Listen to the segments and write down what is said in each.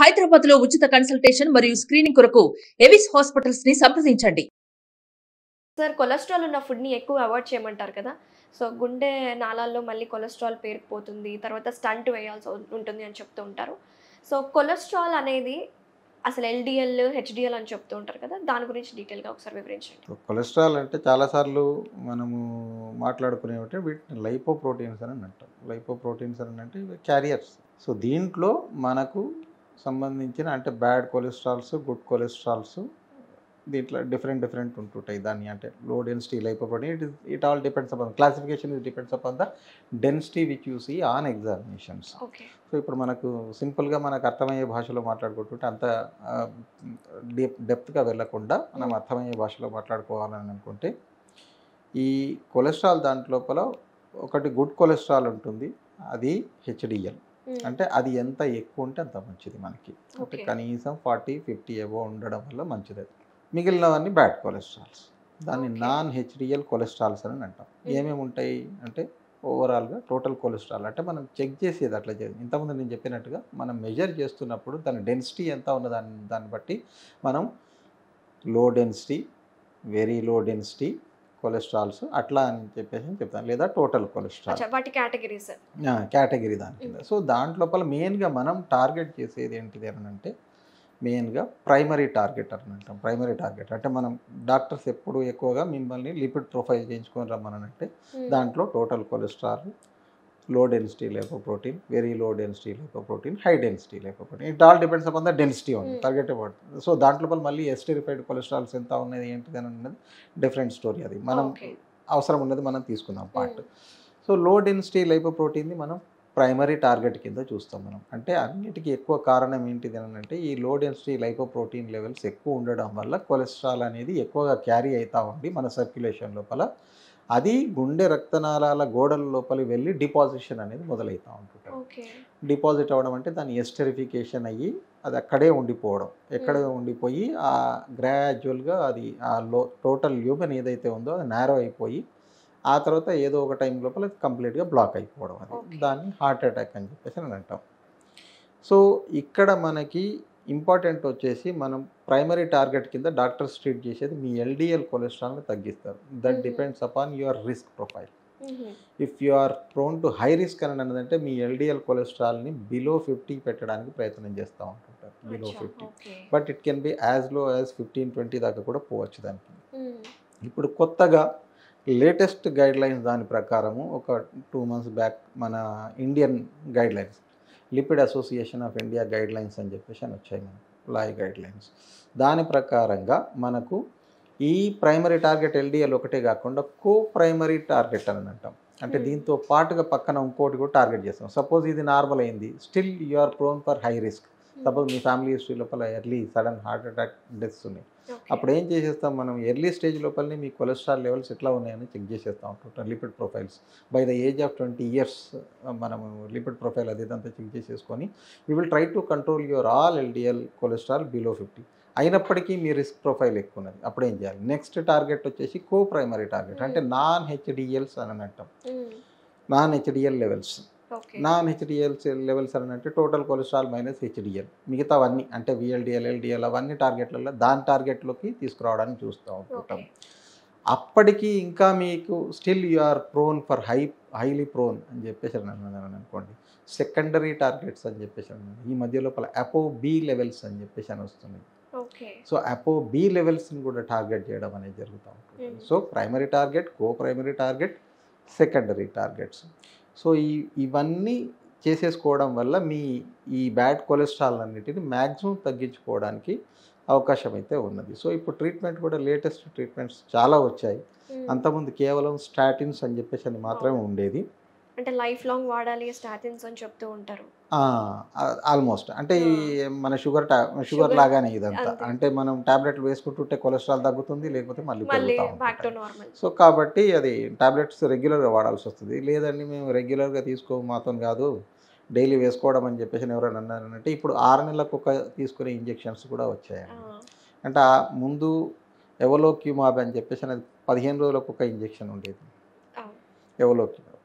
హైదరాబాద్ లో ఉచిత కన్సల్టేషన్ మరియు స్క్రీనింగ్ కొరకు ఎవిస్ హాస్పిటల్స్ ని సంప్రదించండి. సార్ కొలెస్ట్రాల్ ఉన్న ఫుడ్‌ని ఎక్కువ అవాయిడ్ చేయమంటారు కదా! సో, గుండె నాళాల్లో మళ్ళీ కొలెస్ట్రాల్ పేరుకుపోతుంది. తర్వాత స్టంట్ వేయాల్సి ఉంటుంది అని చెప్తూ ఉంటారు. సో, కొలెస్ట్రాల్ అనేది అసలు ఎల్‌డీఎల్, హెచ్‌డీఎల్ అని చెప్తూ ఉంటారు కదా! దాని గురించి డీటెయిల్‌గా ఒకసారి వివరించండి. కొలెస్ట్రాల్ అంటే చాలాసార్లు మనము మాట్లాడుకునేవంటే వీటిని లైపోప్రోటీన్స్ అని అంటాం. లైపోప్రోటీన్స్ అని అంటే ఇవి క్యారియర్స్. సో దీంట్లో మనకు సంబంధించిన అంటే బ్యాడ్ కొలెస్ట్రాల్స్, గుడ్ కొలెస్ట్రాల్స్ దీంట్లో డిఫరెంట్ ఉంటుంటాయి. దాన్ని అంటే low density lipoprotein it all depends upon classification is depends upon the density which you see on examinations. Okay. So ఇప్పుడు మనకు సింపుల్గా మనకు అర్థమయ్యే భాషలో మాట్లాడుకుంటుంటే అంత డెప్త్గా వెళ్ళకుండా మనం అర్థమయ్యే భాషలో మాట్లాడుకోవాలని అనుకుంటే ఈ కొలెస్ట్రాల్ దాంట్లోపల ఒకటి గుడ్ కొలెస్ట్రాల్ ఉంటుంది, అది హెచ్డిఎల్. అంటే అది ఎంత ఎక్కువ ఉంటే అంత మంచిది మనకి. అంటే కనీసం 40-50 అబోవ్ ఉండడం వల్ల మంచిది. మిగిలినవన్నీ బ్యాడ్ కొలెస్ట్రాల్స్, దాన్ని నాన్ హెచ్డిఎల్ కొలెస్ట్రాల్స్ అని అంటాం. ఏమేమి ఉంటాయి అంటే ఓవరాల్గా టోటల్ కొలెస్ట్రాల్ అంటే మనం చెక్ చేసేది అట్లా ఇంతకుముందు నేను చెప్పినట్టుగా మనం మెజర్ చేస్తున్నప్పుడు దాని డెన్సిటీ ఎంత ఉన్న దాన్ని బట్టి మనం low density, very low density cholesterols అట్లా అని చెప్పేసి చెప్తాను, లేదా టోటల్ కొలెస్ట్రాల్ వాటి కేటగిరీస్ కేటగిరీ దాని కింద. సో దాంట్లోపల మెయిన్గా మనం టార్గెట్ చేసేది ఏంటిది అని అంటే మెయిన్గా ప్రైమరీ టార్గెట్ అని అంటాం. ప్రైమరీ టార్గెట్ అంటే మనం డాక్టర్స్ ఎప్పుడు ఎక్కువగా మిమ్మల్ని లిపిడ్ ప్రొఫైల్ చేయించుకొని రమ్మనంటే దాంట్లో టోటల్ కొలెస్ట్రాల్, లో density lipoprotein, very low density lipoprotein, high density lipoprotein, it all depends upon the density only target about. So దాంట్లో మళ్ళీ ఎస్టరిఫైడ్ కొలెస్ట్రాల్స్ ఎంత ఉన్నది ఏంటిది అని అన్నది డిఫరెంట్ స్టోరీ. అది మనం అవసరం ఉన్నది మనం తీసుకుందాం పార్ట్. సో లో డెన్సిటీ లైపోప్రోటీన్ని మనం ప్రైమరీ టార్గెట్ కింద చూస్తాం మనం. అంటే అన్నిటికీ ఎక్కువ కారణం ఏంటిది అని అంటే ఈ లో డెన్సిటీ లైపోప్రోటీన్ లెవెల్స్ ఎక్కువ ఉండడం వల్ల కొలెస్ట్రాల్ అనేది ఎక్కువగా క్యారీ అవుతూ ఉండి మన సర్క్యులేషన్ లోపల అది గుండె రక్తనాళాల గోడల లోపలి వెళ్ళి డిపాజిషన్ అనేది మొదలవుతూ ఉంటుంది. డిపాజిట్ అవ్వడం అంటే దాని ఎస్టరిఫికేషన్ అయ్యి అది అక్కడే ఉండిపోవడం, ఎక్కడే ఉండిపోయి ఆ గ్రాడ్యువల్గా అది ఆ టోటల్ ల్యూమెన్ ఏదైతే ఉందో అది నేరో అయిపోయి ఆ తర్వాత ఏదో ఒక టైం లోపల కంప్లీట్గా బ్లాక్ అయిపోవడం, అది దాన్ని హార్ట్ అటాక్ అని చెప్పేసి అని అంటాం. సో ఇక్కడ మనకి ఇంపార్టెంట్ వచ్చేసి మనం ప్రైమరీ టార్గెట్ కింద డాక్టర్స్ ట్రీట్ చేసేది మీ ఎల్డిఎల్ కొలెస్ట్రాల్ని తగ్గిస్తారు. That depends upon your risk profile. If you are prone to high risk అని అన్నదంటే మీ ఎల్డిఎల్ కొలెస్ట్రాల్ని బిలో 50 పెట్టడానికి ప్రయత్నం చేస్తూ ఉంటుంటారు, below 50. But it can be as low as 15-20 దాకా కూడా పోవచ్చు దానికి. ఇప్పుడు కొత్తగా లేటెస్ట్ గైడ్ లైన్స్ దాని ప్రకారము ఒక 2 months బ్యాక్ మన Indian guide lines, lipid association of India guide lines అని చెప్పేసి అని వచ్చాయి మనకు, లాయ్ గైడ్ లైన్స్. దాని ప్రకారంగా మనకు ఈ ప్రైమరీ టార్గెట్ ఎల్డిఎల్ ఒకటే కాకుండా కో ప్రైమరీ టార్గెట్ అని అంటాం. అంటే దీంతో పాటుగా పక్కన ఇంకోటి కూడా టార్గెట్ చేస్తాం. సపోజ్ ఇది నార్మల్ అయింది, still you are prone for high risk. Suppose మీ ఫ్యామిలీ హిస్టరీ లోపల early sudden heart attack deaths ఉన్నాయి, అప్పుడు ఏం చేసేస్తాం మనం ఎర్లీ స్టేజ్ లోపలనే మీ కొలెస్ట్రాల్ లెవెల్స్ ఎట్లా ఉన్నాయని చెక్ చేసేస్తాం ఉంటుంటాం. Lipid profiles by the age of 20 years మనము లిపిడ్ ప్రొఫైల్ అది ఇదంతా చెక్ చేసేసుకొని you will try to control your all LDL cholesterol below 50. అయినప్పటికీ మీ రిస్క్ ప్రొఫైల్ ఎక్కువ ఉన్నది, అప్పుడు ఏం చేయాలి? నెక్స్ట్ టార్గెట్ వచ్చేసి కో ప్రైమరీ టార్గెట్ అంటే నాన్ హెచ్డిఎల్స్ అని అంటాం. Non HDL levels, non HDL levels అని అంటే టోటల్ కొలెస్ట్రాల్ మైనస్ హెచ్డిఎల్, మిగతావన్నీ అంటే విఎల్డిఎల్, ఎల్డిఎల్ అవన్నీ టార్గెట్లలో దాని టార్గెట్లోకి తీసుకురావడానికి చూస్తూ ఉంటుంటాం. అప్పటికి ఇంకా మీకు still you are prone for highly prone అని చెప్పేసి అన్నాను అనుకోండి, సెకండరీ టార్గెట్స్ అని చెప్పేసి అన్నాను. ఈ మధ్య లోపల అపో బి లెవెల్స్ అని చెప్పేసి అని వస్తుంది. సో అపో బి లెవెల్స్ని కూడా టార్గెట్ చేయడం అనేది జరుగుతూ ఉంటుంది. So primary target, co primary target, secondary targets. So ఇవన్నీ చేసేసుకోవడం వల్ల మీ ఈ బ్యాడ్ కొలెస్ట్రాల్ అన్నిటిని మ్యాక్సిమం తగ్గించుకోవడానికి అవకాశం అయితే ఉన్నది. సో ఇప్పుడు ట్రీట్మెంట్ కూడా లేటెస్ట్ ట్రీట్మెంట్స్ చాలా వచ్చాయి. అంతకుముందు కేవలం స్టాటిన్స్ అని చెప్పేసి అని మాత్రమే ఉండేది. అంటే లైఫ్ లాంగ్ వాడాలి స్టాటిన్స్ అని చెప్తూ ఉంటారు. ఆల్మోస్ట్ అంటే మన షుగర్ లాగానే ఇదంతా. అంటే మనం టాబ్లెట్లు వేసుకుంటుంటే కొలెస్ట్రాల్ తగ్గుతుంది, లేకపోతే మళ్ళీ పెరుగుతుంది. సో కాబట్టి అది టాబ్లెట్స్ రెగ్యులర్గా వాడాల్సి వస్తుంది. లేదండి మేము రెగ్యులర్గా తీసుకోము, మాతో కాదు డైలీ వేసుకోవడం అని చెప్పేసి ఎవరైనా అన్నారంటే ఇప్పుడు 6 నెలలకు ఒక తీసుకునే ఇంజెక్షన్స్ కూడా వచ్చాయండి. అంటే ముందు ఎవలోక్యుమాబ్ అని చెప్పేసి అది 15 రోజులకు ఒక ఇంజెక్షన్ ఉండేది ఎవలోక్యుమాబ్.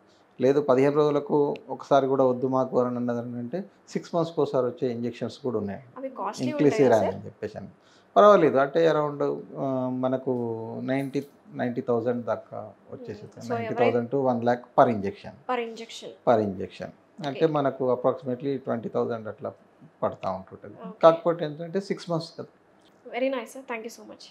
లేదు 15 రోజులకు ఒకసారి కూడా వద్దు మాకు అని అన్నదంటే 6 మంత్స్కి ఒకసారి వచ్చే ఇంజెక్షన్స్ కూడా ఉన్నాయి. అవి కాస్ట్లీ ఇంక్లిసిరాన్ ఉంటాయా అని చెప్పేసి అని పర్వాలేదు అంటే అరౌండ్ మనకు 90,000 దాకా వచ్చేసింది. So 90,000 to 1 lakh per injection. Per injection అంటే మనకు అప్రాక్సిమేట్లీ 20,000 అట్లా పడతా ఉంటుంటుంది. Okay. కాకపోతే ఏంటంటే 6 మంత్స్ కదా. Very nice sir, thank you so much.